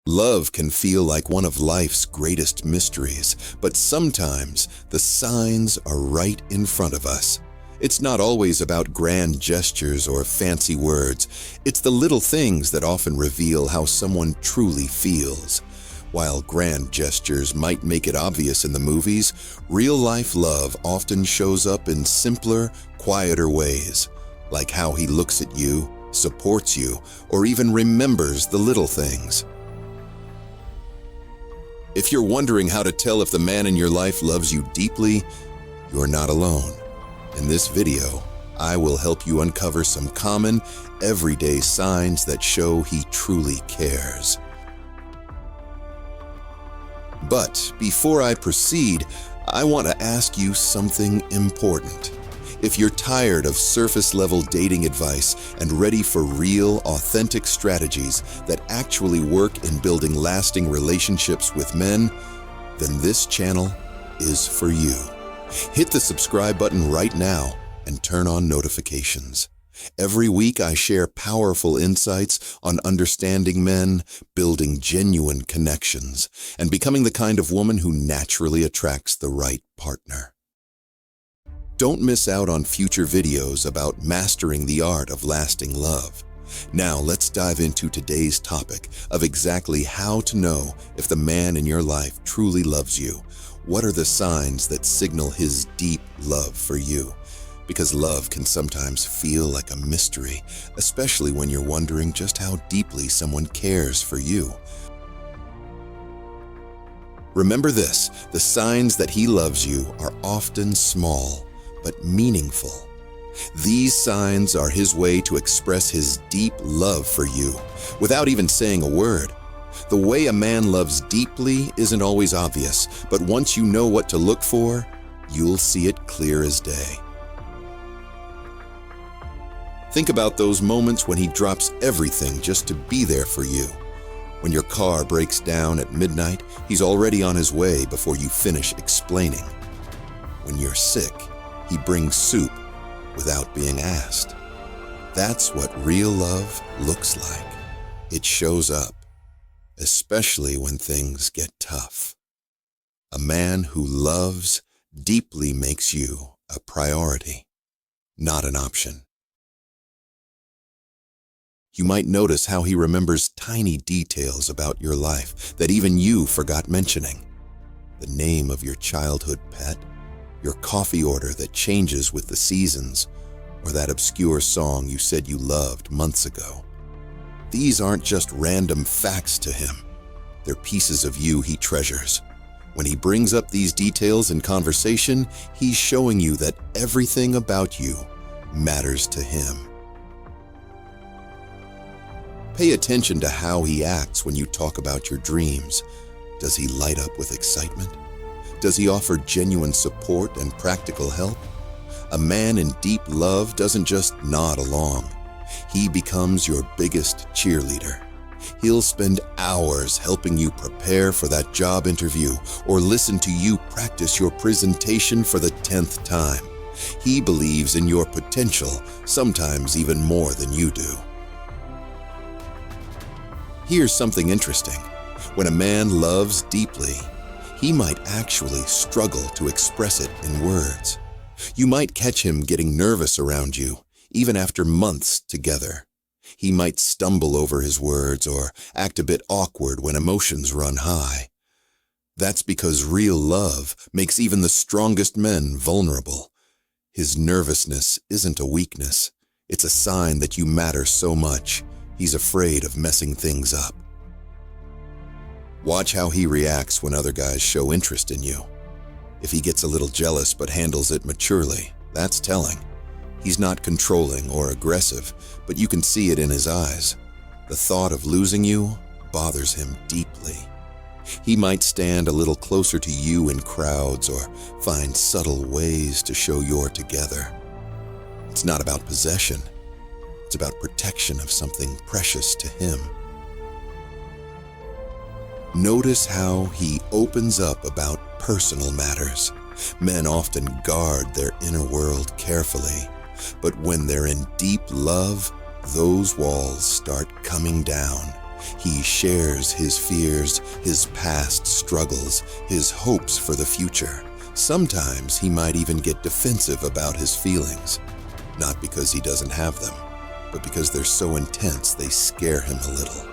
Love can feel like one of life's greatest mysteries, but sometimes the signs are right in front of us. It's not always about grand gestures or fancy words. It's the little things that often reveal how someone truly feels. While grand gestures might make it obvious in the movies, real-life love often shows up in simpler, quieter ways, like how he looks at you, supports you, or even remembers the little things. If you're wondering how to tell if the man in your life loves you deeply, you're not alone. In this video, I will help you uncover some common, everyday signs that show he truly cares. But before I proceed, I want to ask you something important. If you're tired of surface-level dating advice and ready for real, authentic strategies that actually work in building lasting relationships with men, then this channel is for you. Hit the subscribe button right now and turn on notifications. Every week I share powerful insights on understanding men, building genuine connections, and becoming the kind of woman who naturally attracts the right partner. Don't miss out on future videos about mastering the art of lasting love. Now let's dive into today's topic of exactly how to know if the man in your life truly loves you. What are the signs that signal his deep love for you? Because love can sometimes feel like a mystery, especially when you're wondering just how deeply someone cares for you. Remember this, the signs that he loves you are often small, but meaningful. These signs are his way to express his deep love for you, without even saying a word. The way a man loves deeply isn't always obvious, but once you know what to look for, you'll see it clear as day. Think about those moments when he drops everything just to be there for you. When your car breaks down at midnight, he's already on his way before you finish explaining. When you're sick, he brings soup without being asked. That's what real love looks like. It shows up, especially when things get tough. A man who loves deeply makes you a priority, not an option. You might notice how he remembers tiny details about your life that even you forgot mentioning. The name of your childhood pet, your coffee order that changes with the seasons, or that obscure song you said you loved months ago. These aren't just random facts to him. They're pieces of you he treasures. When he brings up these details in conversation, he's showing you that everything about you matters to him. Pay attention to how he acts when you talk about your dreams. Does he light up with excitement? Does he offer genuine support and practical help? A man in deep love doesn't just nod along. He becomes your biggest cheerleader. He'll spend hours helping you prepare for that job interview or listen to you practice your presentation for the 10th time. He believes in your potential, sometimes even more than you do. Here's something interesting. When a man loves deeply, he might actually struggle to express it in words. You might catch him getting nervous around you, even after months together. He might stumble over his words or act a bit awkward when emotions run high. That's because real love makes even the strongest men vulnerable. His nervousness isn't a weakness. It's a sign that you matter so much, he's afraid of messing things up. Watch how he reacts when other guys show interest in you. If he gets a little jealous but handles it maturely, that's telling. He's not controlling or aggressive, but you can see it in his eyes. The thought of losing you bothers him deeply. He might stand a little closer to you in crowds or find subtle ways to show you're together. It's not about possession. It's about protection of something precious to him. Notice how he opens up about personal matters. Men often guard their inner world carefully, but when they're in deep love, those walls start coming down. He shares his fears, his past struggles, his hopes for the future. Sometimes he might even get defensive about his feelings, not because he doesn't have them, but because they're so intense they scare him a little.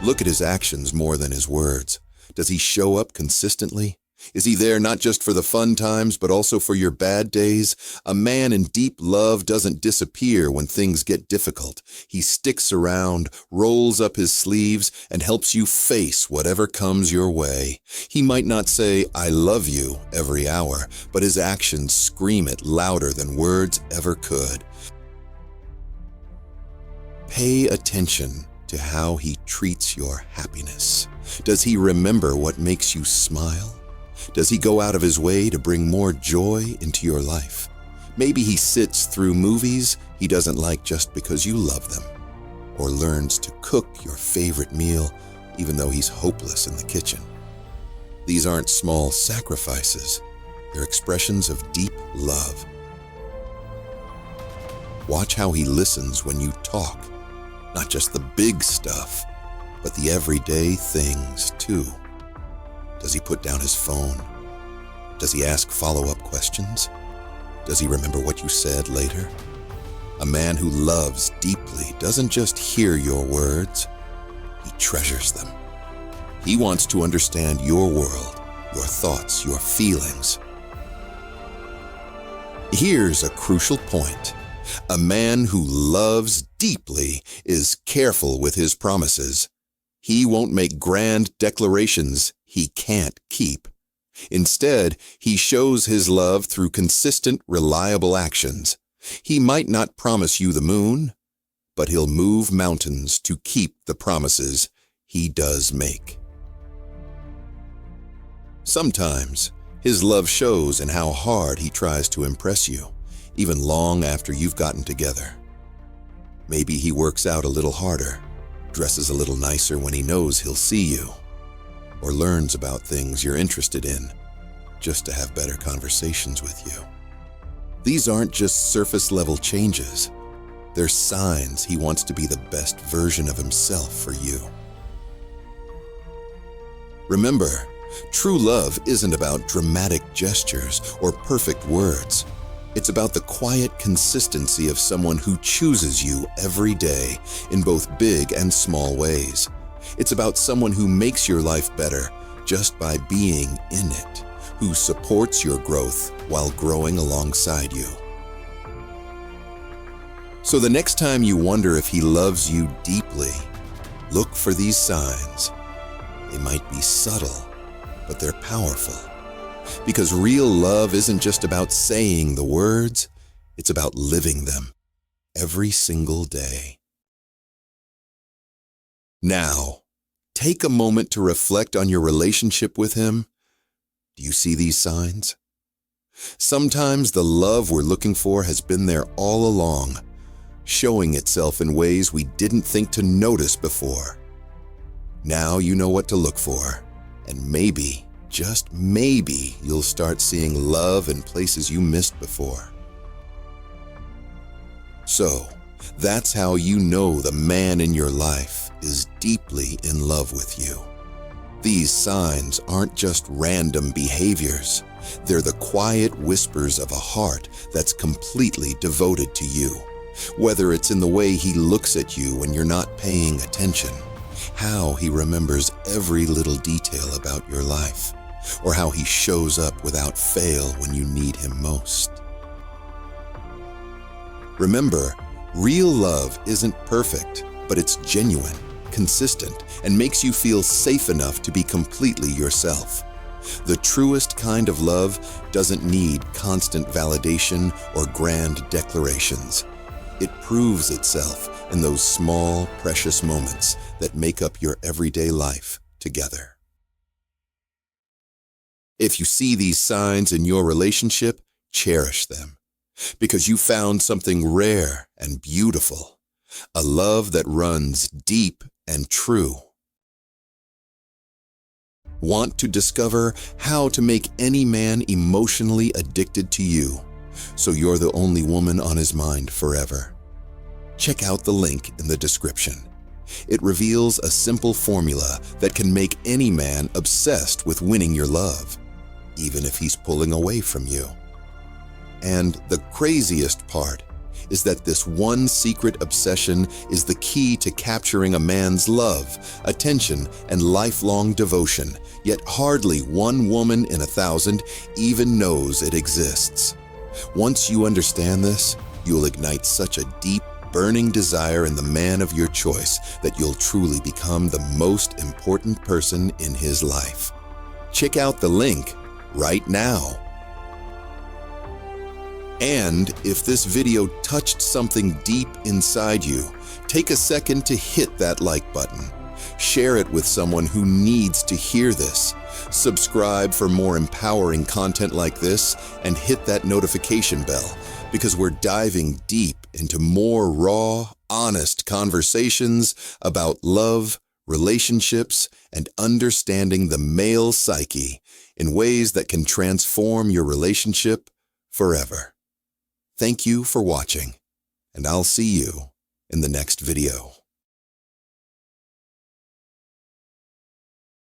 Look at his actions more than his words. Does he show up consistently? Is he there not just for the fun times, but also for your bad days? A man in deep love doesn't disappear when things get difficult. He sticks around, rolls up his sleeves, and helps you face whatever comes your way. He might not say, "I love you," every hour, but his actions scream it louder than words ever could. Pay attention to how he treats your happiness. Does he remember what makes you smile? Does he go out of his way to bring more joy into your life? Maybe he sits through movies he doesn't like just because you love them, or learns to cook your favorite meal even though he's hopeless in the kitchen. These aren't small sacrifices. They're expressions of deep love. Watch how he listens when you talk, not just the big stuff, but the everyday things too. Does he put down his phone? Does he ask follow-up questions? Does he remember what you said later? A man who loves deeply doesn't just hear your words, he treasures them. He wants to understand your world, your thoughts, your feelings. Here's a crucial point. A man who loves deeply is careful with his promises. He won't make grand declarations he can't keep. Instead, he shows his love through consistent, reliable actions. He might not promise you the moon, but he'll move mountains to keep the promises he does make. Sometimes, his love shows in how hard he tries to impress you, even long after you've gotten together. Maybe he works out a little harder, dresses a little nicer when he knows he'll see you, or learns about things you're interested in, just to have better conversations with you. These aren't just surface-level changes. They're signs he wants to be the best version of himself for you. Remember, true love isn't about dramatic gestures or perfect words. It's about the quiet consistency of someone who chooses you every day in both big and small ways. It's about someone who makes your life better just by being in it, who supports your growth while growing alongside you. So the next time you wonder if he loves you deeply, look for these signs. They might be subtle, but they're powerful. Because real love isn't just about saying the words, it's about living them every single day. Now, take a moment to reflect on your relationship with him. Do you see these signs? Sometimes the love we're looking for has been there all along, showing itself in ways we didn't think to notice before. Now you know what to look for, and maybe, just maybe, you'll start seeing love in places you missed before. So, that's how you know the man in your life is deeply in love with you. These signs aren't just random behaviors. They're the quiet whispers of a heart that's completely devoted to you. Whether it's in the way he looks at you when you're not paying attention, how he remembers every little detail about your life, or how he shows up without fail when you need him most. Remember, real love isn't perfect, but it's genuine, consistent, and makes you feel safe enough to be completely yourself. The truest kind of love doesn't need constant validation or grand declarations. It proves itself in those small, precious moments that make up your everyday life together. If you see these signs in your relationship, cherish them, because you found something rare and beautiful, a love that runs deep and true. Want to discover how to make any man emotionally addicted to you, so you're the only woman on his mind forever? Check out the link in the description. It reveals a simple formula that can make any man obsessed with winning your love, even if he's pulling away from you. And the craziest part is that this one secret obsession is the key to capturing a man's love, attention, and lifelong devotion, yet hardly one woman in 1,000 even knows it exists. Once you understand this, you'll ignite such a deep, burning desire in the man of your choice that you'll truly become the most important person in his life. Check out the link right now. And if this video touched something deep inside you, take a second to hit that like button. Share it with someone who needs to hear this. Subscribe for more empowering content like this and hit that notification bell, because we're diving deep into more raw, honest conversations about love, relationships, and understanding the male psyche in ways that can transform your relationship forever. Thank you for watching, and I'll see you in the next video.